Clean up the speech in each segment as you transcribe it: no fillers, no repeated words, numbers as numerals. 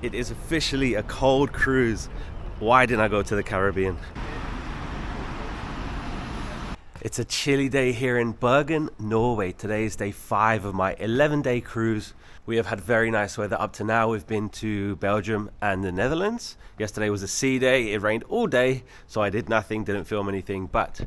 It is officially a cold cruise. Why didn't I go to the Caribbean? It's a chilly day here in Bergen, Norway. Today is day 5 of my 11-day cruise. We have had very nice weather up to now. We've been to Belgium and the Netherlands. Yesterday was a sea day. It rained all day, so I did nothing, didn't film anything. But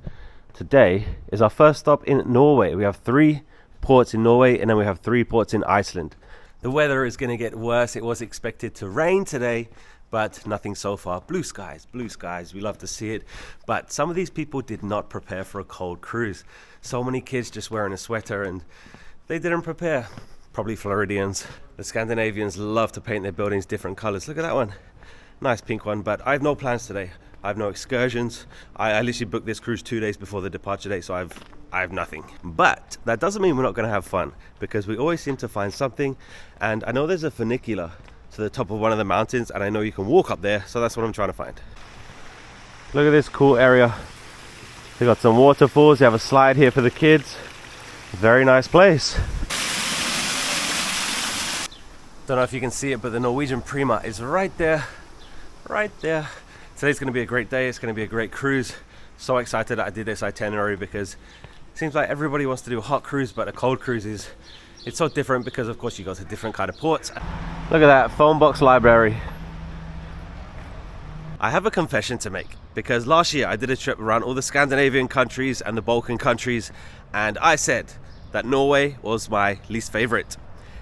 today is our first stop in Norway. We have 3 ports in Norway, and then we have 3 ports in Iceland. The weather is going to get worse. It was expected to rain today, but nothing so far. Blue skies, blue skies. We love to see it. But some of these people did not prepare for a cold cruise. So many kids just wearing a sweater, and they didn't prepare. Probably Floridians. The Scandinavians love to paint their buildings different colors. Look at that one. Nice pink one, but I have no plans today. I have no excursions. I literally booked this cruise 2 days before the departure date, so I have nothing. But that doesn't mean we're not going to have fun, because we always seem to find something. And I know there's a funicular to the top of one of the mountains, and I know you can walk up there, so that's what I'm trying to find. Look at this cool area. They got some waterfalls. You have a slide here for the kids. Very nice place. Don't know if you can see it, but the Norwegian Prima is right there. Right there. Today's going to be a great day. It's going to be a great cruise. So excited that I did this itinerary, because it seems like everybody wants to do a hot cruise, but a cold cruise it's so different, because of course you go to different kind of ports. Look at that phone box library. I have a confession to make, because last year I did a trip around all the Scandinavian countries and the Balkan countries, and I said that Norway was my least favorite.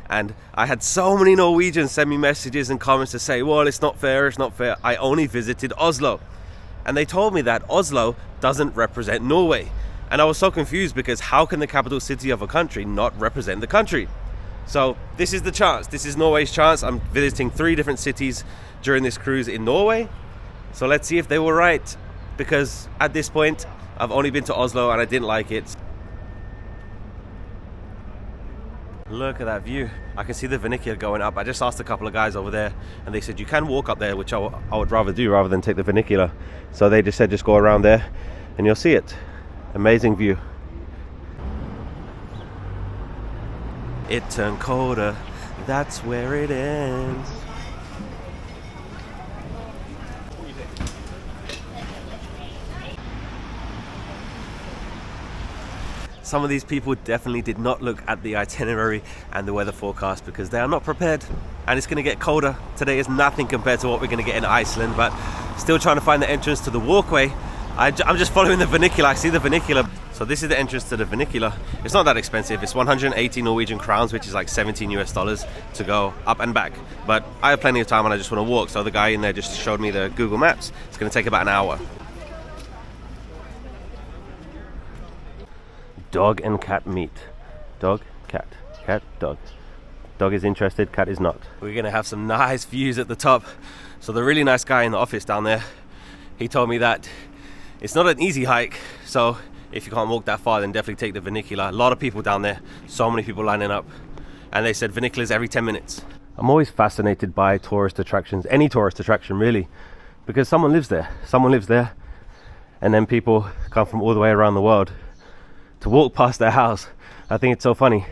And I had so many Norwegians send me messages and comments to say, well, it's not fair, it's not fair. I only visited Oslo. And they told me that Oslo doesn't represent Norway. And I was so confused, because how can the capital city of a country not represent the country? So this is the chance. This is Norway's chance. I'm visiting 3 different cities during this cruise in Norway. So let's see if they were right, because at this point, I've only been to Oslo and I didn't like it. Look at that view. I can see the funicular going up. I just asked a couple of guys over there, and they said you can walk up there, which I would rather do rather than take the funicular. So they just said just go around there and you'll see it. Amazing view. It turned colder. That's where it ends. Some of these people definitely did not look at the itinerary and the weather forecast, because they are not prepared, and it's going to get colder. Today is nothing compared to what we're going to get in Iceland, but still trying to find the entrance to the walkway. I'm just following the funicular. I see the funicular. So this is the entrance to the funicular. It's not that expensive. It's 180 Norwegian crowns, which is like $17 US to go up and back. But I have plenty of time and I just want to walk. So the guy in there just showed me the Google Maps. It's going to take about an hour. Dog and cat meet. Dog, cat, cat, dog. Dog is interested, cat is not. We're gonna have some nice views at the top. So the really nice guy in the office down there, he told me that it's not an easy hike. So if you can't walk that far, then definitely take the funicular. A lot of people down there, so many people lining up. And they said funiculars every 10 minutes. I'm always fascinated by tourist attractions, any tourist attraction really, because someone lives there. Someone lives there, and then people come from all the way around the world to walk past their house. I think it's so funny.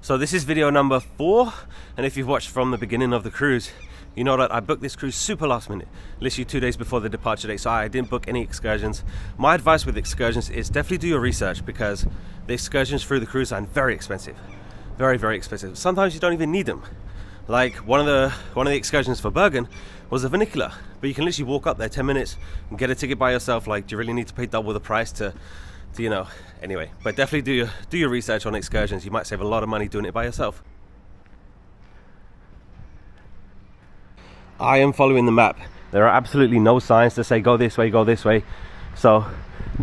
So this is video number 4, and if you've watched from the beginning of the cruise, you know that I booked this cruise super last minute, literally 2 days before the departure date, so I didn't book any excursions. My advice with excursions is definitely do your research, because the excursions through the cruise are very expensive. Very, very expensive. Sometimes you don't even need them. Like one of the excursions for Bergen was a funicular, but you can literally walk up there 10 minutes and get a ticket by yourself. Like, do you really need to pay double the price to you know? Anyway, but definitely do your research on excursions. You might save a lot of money doing it by yourself. I am following the map. There are absolutely no signs to say go this way, go this way. So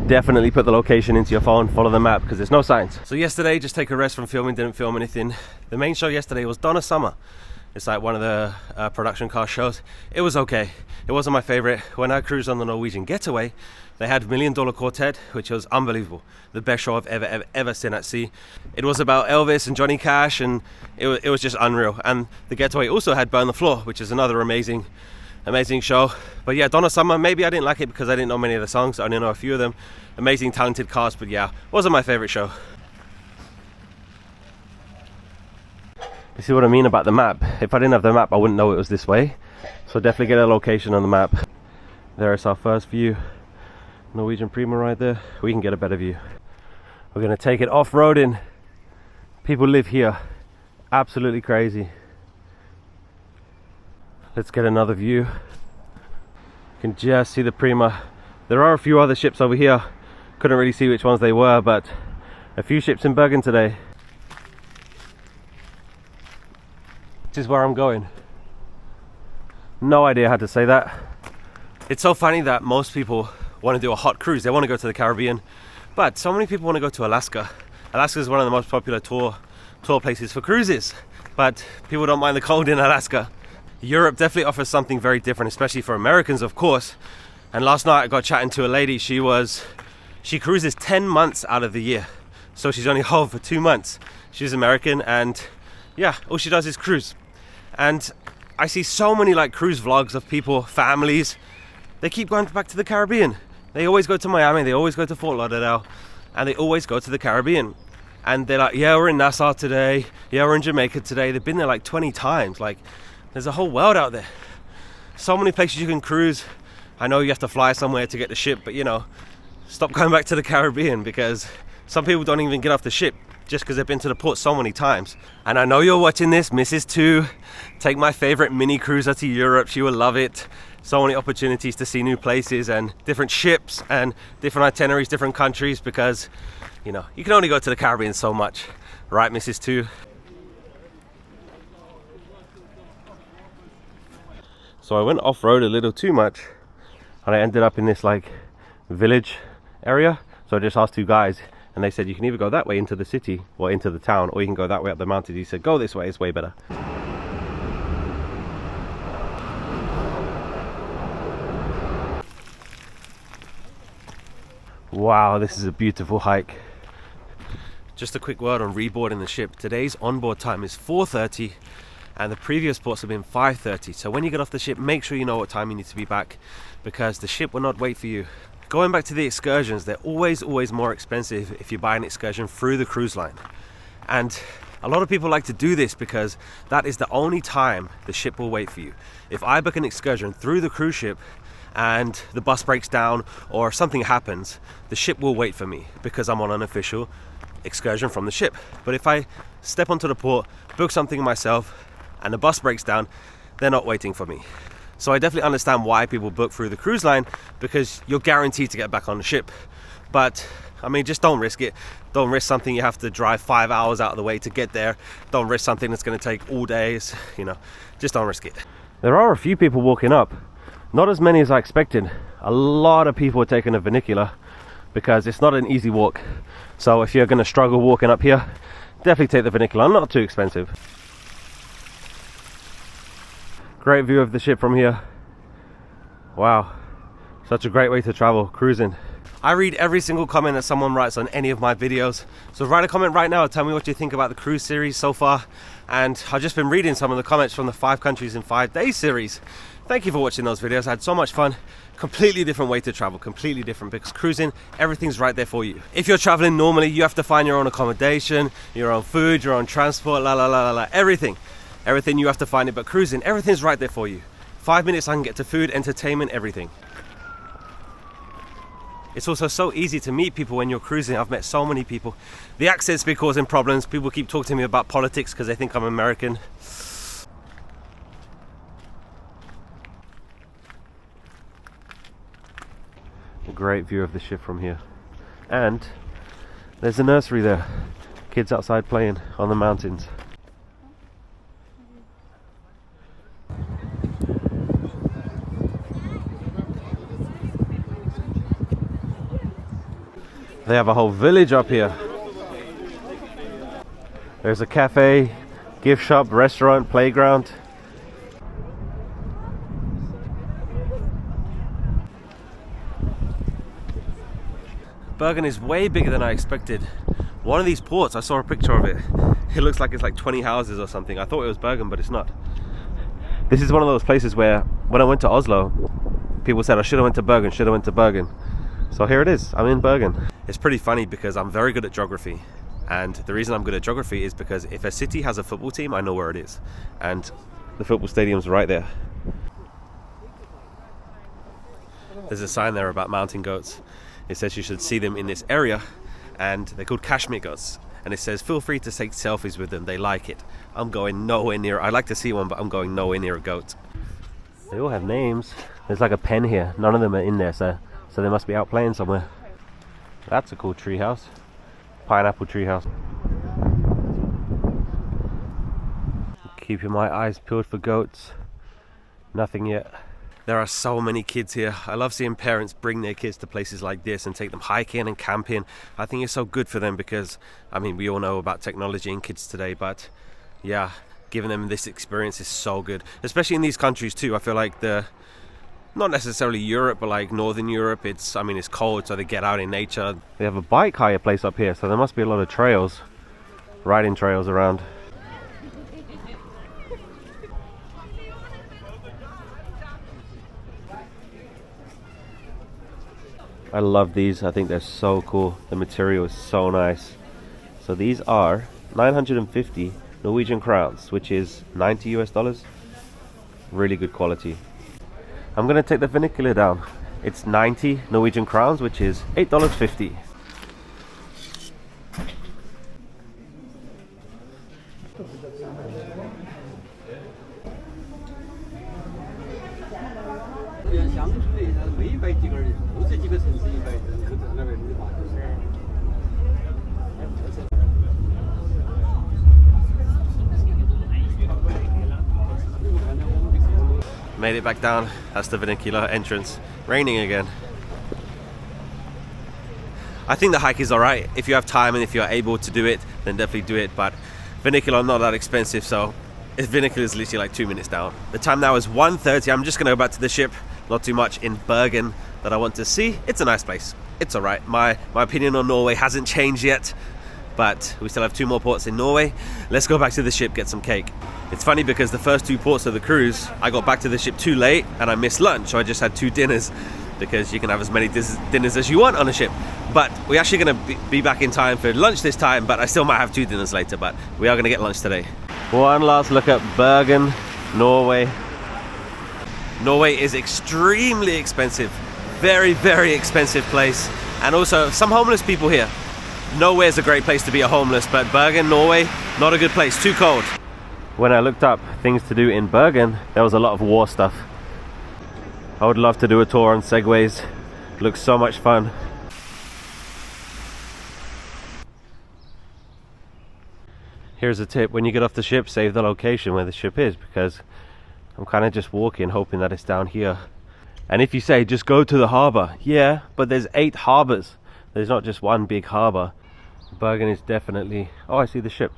definitely put the location into your phone, follow the map, because there's no signs. So yesterday, just take a rest from filming, didn't film anything. The main show yesterday was Donna Summer. It's like one of the production car shows. It was okay. It wasn't my favorite. When I cruised on the Norwegian Getaway, they had $1 Million Quartet, which was unbelievable. The best show I've ever seen at sea. It was about Elvis and Johnny Cash, and it was just unreal. And the Getaway also had Burn the Floor, which is another amazing show. But yeah, Donna Summer, maybe I didn't like it because I didn't know many of the songs. I only know a few of them. Amazing, talented cast, but yeah, wasn't my favorite show. You see what I mean about the map? If I didn't have the map, I wouldn't know it was this way. So definitely get a location on the map. There's our first view. Norwegian Prima right there. We can get a better view. We're gonna take it off-roading. People live here. Absolutely crazy. Let's get another view. You can just see the Prima. There are a few other ships over here. Couldn't really see which ones they were, but a few ships in Bergen today. This is where I'm going. No idea how to say that. It's so funny that most people want to do a hot cruise. They want to go to the Caribbean, but so many people want to go to Alaska. Alaska is one of the most popular tour places for cruises, but people don't mind the cold in Alaska. Europe definitely offers something very different, especially for Americans, of course. And last night I got chatting to a lady. She cruises 10 months out of the year, so she's only home for 2 months. She's American, and yeah, all she does is cruise. And I see so many like cruise vlogs of people, families. They keep going back to the Caribbean. They always go to Miami, they always go to Fort Lauderdale, and they always go to the Caribbean. And they're like, yeah, we're in Nassau today, yeah, we're in Jamaica today. They've been there like 20 times. Like, there's a whole world out there. So many places you can cruise. I know you have to fly somewhere to get the ship, but you know, stop going back to the Caribbean, because some people don't even get off the ship just because they've been to the port so many times. And I know you're watching this, Mrs. 2. Take my favorite mini cruiser to Europe. She will love it. So many opportunities to see new places and different ships and different itineraries, different countries, because you know, you can only go to the Caribbean so much. Right, Mrs. 2? So I went off-road a little too much, and I ended up in this like village area. So I just asked two guys, and they said you can either go that way into the city or into the town, or you can go that way up the mountains. He said go this way, it's way better. Wow, this is a beautiful hike. Just a quick word on reboarding the ship. Today's onboard time is 4:30, and the previous ports have been 5:30. So when you get off the ship, make sure you know what time you need to be back, because the ship will not wait for you. Going back to the excursions, they're always more expensive if you buy an excursion through the cruise line. And a lot of people like to do this because that is the only time the ship will wait for you. If I book an excursion through the cruise ship and the bus breaks down or something happens, the ship will wait for me because I'm on an official excursion from the ship. But if I step onto the port, book something myself, and the bus breaks down, they're not waiting for me. So I definitely understand why people book through the cruise line, because you're guaranteed to get back on the ship. But I mean, just don't risk it. Don't risk something you have to drive 5 hours out of the way to get there. Don't risk something that's going to take all days. You know, just don't risk it. There are a few people walking up, not as many as I expected. A lot of people are taking a vernacular because it's not an easy walk. So if you're going to struggle walking up here, definitely take the vernacular. Not too expensive. Great view of the ship from here. Wow, such a great way to travel, cruising. I read every single comment that someone writes on any of my videos, so write a comment right now, tell me what you think about the cruise series so far. And I've just been reading some of the comments from the 5 countries in 5 days series. Thank you for watching those videos. I had so much fun. Completely different way to travel, completely different, because cruising, everything's right there for you. If you're traveling normally, you have to find your own accommodation, your own food, your own transport, everything you have to find it. But cruising, everything's right there for you. 5 minutes I can get to food, entertainment, everything. It's also so easy to meet people when you're cruising. I've met so many people. The accent's been causing problems. People keep talking to me about politics because they think I'm American. A great view of the ship from here. And there's a nursery there. Kids outside playing on the mountains. They have a whole village up here. There's a cafe, gift shop, restaurant, playground. Bergen is way bigger than I expected. One of these ports, I saw a picture of it. It looks like it's like 20 houses or something. I thought it was Bergen, but it's not. This is one of those places where, when I went to Oslo, people said I should have went to Bergen, So here it is, I'm in Bergen. It's pretty funny because I'm very good at geography, And the reason I'm good at geography is because if a city has a football team, I know where it is. And the football stadium's right there. There's a sign there about mountain goats. It says you should see them in this area, and they're called Kashmir goats. And it says feel free to take selfies with them, they like it. I'm going nowhere near, I'd like to see one, but I'm going nowhere near a goat. They all have names. There's like a pen here, none of them are in there, so they must be out playing somewhere. That's a cool treehouse. Pineapple treehouse. Keeping my eyes peeled for goats. Nothing yet. There are so many kids here. I love seeing parents bring their kids to places like this and take them hiking and camping. I think it's so good for them because, I mean, we all know about technology and kids today, but yeah, giving them this experience is so good. Especially in these countries too. I feel like not necessarily Europe, but like Northern Europe, it's cold, so they get out in nature. They have a bike hire place up here, so there must be a lot of trails, riding trails around. I love these. I think they're so cool. The material is so nice. So these are 950 Norwegian crowns, which is $90 US. Really good quality. I'm gonna take the vernacular down. It's 90 Norwegian crowns, which is $8.50. Made it back down. That's the vernacular entrance. Raining again. I think the hike is alright. If you have time and if you're able to do it, then definitely do it. But vernacular not that expensive, so vernacular is literally like 2 minutes down. The time now is 1:30. I'm just gonna go back to the ship. Not too much in Bergen that I want to see. It's a nice place. It's alright. My opinion on Norway hasn't changed yet, but we still have 2 more ports in Norway. Let's go back to the ship, get some cake. It's funny because the first 2 ports of the cruise, I got back to the ship too late and I missed lunch, so I just had 2 dinners, because you can have as many dinners as you want on a ship. But we're actually going to be back in time for lunch this time, but I still might have 2 dinners later, but we are going to get lunch today. One last look at Bergen, Norway. Norway is extremely expensive. Very, very expensive place. And also some homeless people here. Nowhere's a great place to be a homeless, but Bergen, Norway, not a good place, too cold. When I looked up things to do in Bergen, there was a lot of war stuff. I would love to do a tour on segways. Looks so much fun. Here's a tip: when you get off the ship, save the location where the ship is, because I'm kind of just walking hoping that it's down here. And if you say just go to the harbor, yeah, but there's 8 harbors. There's not just one big harbor. Bergen is definitely, oh, I see the ship.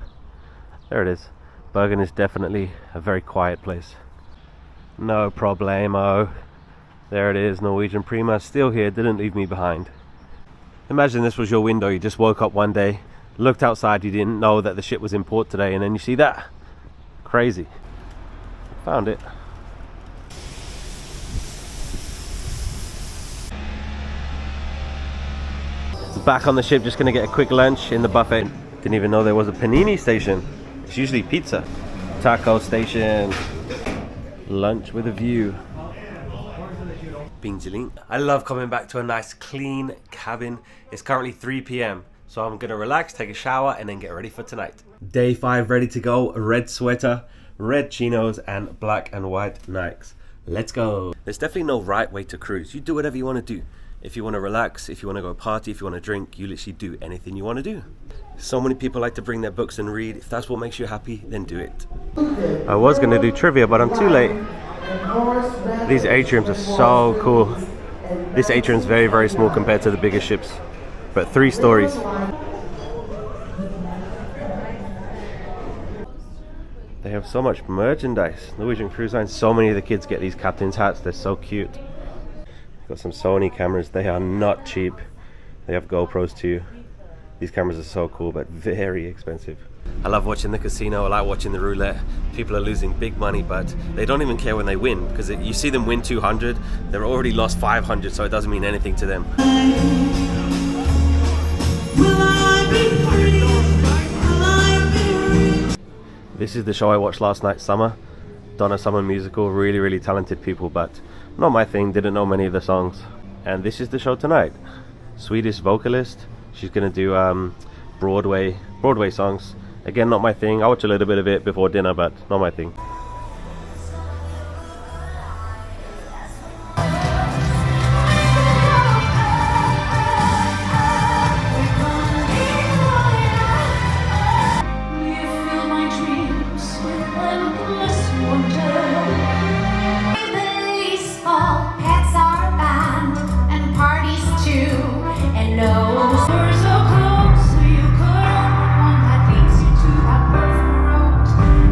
There it is. Bergen is definitely a very quiet place. No problemo. There it is, Norwegian Prima, still here, didn't leave me behind. Imagine this was your window. You just woke up one day, looked outside, you didn't know that the ship was in port today, and then you see that. Crazy. Found it. Back on the ship, just gonna get a quick lunch in the buffet. Didn't even know there was a panini station. It's usually pizza. Taco station. Lunch with a view. I love coming back to a nice clean cabin. It's currently 3 p.m. so I'm gonna relax, take a shower, and then get ready for tonight. Day 5 ready to go. Red sweater, red chinos, and black and white Nikes. Let's go. There's definitely no right way to cruise. You do whatever you want to do. If you want to relax, if you want to go party, if you want to drink, you literally do anything you want to do. So many people like to bring their books and read. If that's what makes you happy, then do it. I was going to do trivia, but I'm too late. These atriums are so cool. This atrium is very, very small compared to the bigger ships, but 3 stories. They have so much merchandise. Norwegian Cruise Line, so many of the kids get these captain's hats. They're so cute. Got some Sony cameras. They are not cheap. They have GoPros too. These cameras are so cool, but very expensive. I love watching the casino. I like watching the roulette. People are losing big money, but they don't even care when they win, because you see them win 200, they've already lost 500, so it doesn't mean anything to them. Will I be free? This is the show I watched last night, Summer. Donna Summer musical. Really, really talented people, but not my thing. Didn't know many of the songs. And this is the show tonight. Swedish vocalist. She's gonna do Broadway songs. Again, not my thing. I watch a little bit of it before dinner, but not my thing.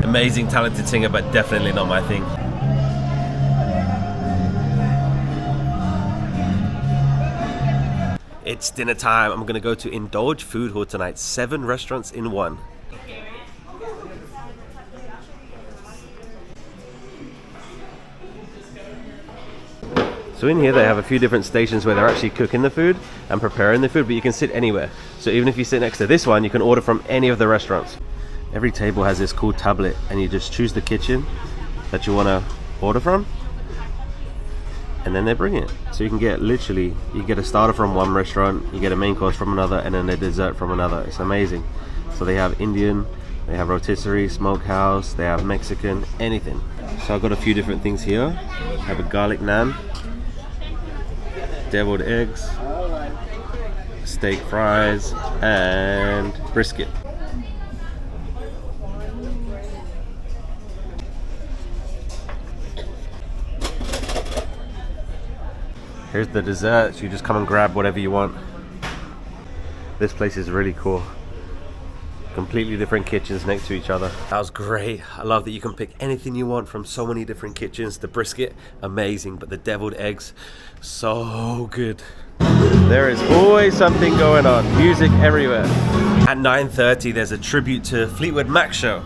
Amazing, talented singer, but definitely not my thing. It's dinner time. I'm gonna go to Indulge Food Hall tonight. 7 restaurants in one. So in here they have a few different stations where they're actually cooking the food and preparing the food, but you can sit anywhere. So even if you sit next to this one, you can order from any of the restaurants. Every table has this cool tablet and you just choose the kitchen that you want to order from and then they bring it. So you can get literally, you get a starter from one restaurant, you get a main course from another, and then a dessert from another. It's amazing. So they have Indian, they have rotisserie, smokehouse, they have Mexican, anything. So I've got a few different things here. I have a garlic naan, deviled eggs, steak fries, and brisket. Here's the dessert, so you just come and grab whatever you want. This place is really cool. Completely different kitchens next to each other. That was great. I love that you can pick anything you want from so many different kitchens. The brisket, amazing, but the deviled eggs, so good. There is always something going on. Music everywhere. At 9:30, there's a tribute to Fleetwood Mac show.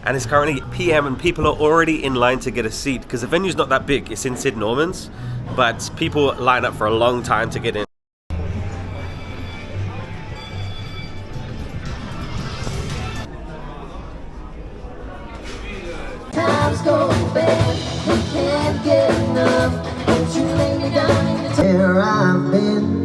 And it's currently PM and people are already in line to get a seat because the venue's not that big. It's in Sid Norman's, but people line up for a long time to get in. Times go bad, we can't get enough. Don't you lay me down in the where I've been.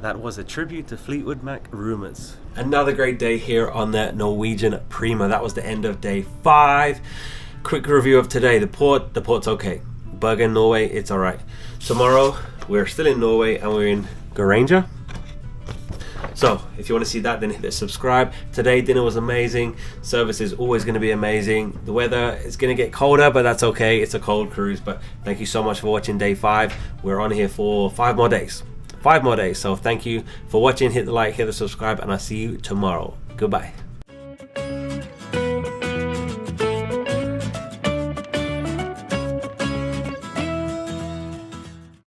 That was a tribute to Fleetwood Mac Rumours. Another great day here on the Norwegian Prima. That was the end of day 5. Quick review of today. The port's okay. Bergen, Norway, it's alright. Tomorrow, we're still in Norway and we're in Garanger. So, if you want to see that, then hit the subscribe. Today, dinner was amazing. Service is always going to be amazing. The weather is going to get colder, but that's okay. It's a cold cruise, but thank you so much for watching day 5. We're on here for 5 more days. 5 more days. So thank you for watching. Hit the like, hit the subscribe, and I'll see you tomorrow. Goodbye.